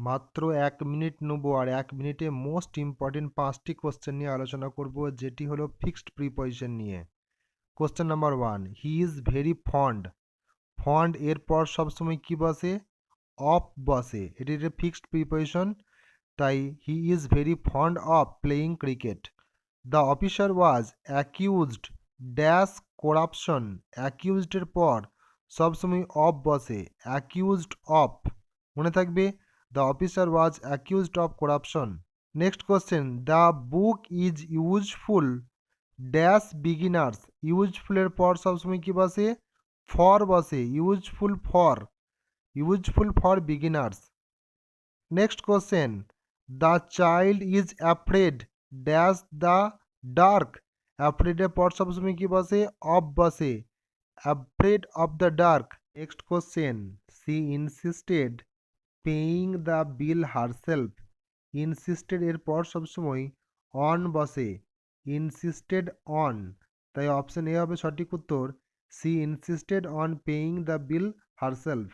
মাত্র 1 মিনিট নেব আর 1 মিনিটে মোস্ট ইম্পর্টেন্ট 5টি কোশ্চেন নিয়ে আলোচনা করব, যেটি হলো ফিক্সড প্রিপজিশন নিয়ে। Question number 1, he is very fond. Fond এর পর সবসময় কি বসে? অফ বসে। এটি একটা ফিক্সড প্রিপজিশন, তাই he is very fond of playing cricket. The officer was accused dash corruption. অ্যাকিউজডের পর সবসময় অফ বসে, অ্যাকিউজড অফ, মনে থাকবে। The officer was accused of corruption. Next question, the book is useful dash beginners. ইউজফুলের পর সবসময় কি বসে? ফর বসে, useful for, useful for beginners. Next question, the child is afraid dash the dark. অ্যাফ্রেডের পর সবসময় কি বসে? অফ বসে, afraid of the dark. Next question, she insisted paying the bill herself. Insisted এর পর সবসময় অন বসে, ইনসিস্টেড অন, তাই অপশন এ হবে সঠিক উত্তর। She insisted on paying the bill herself.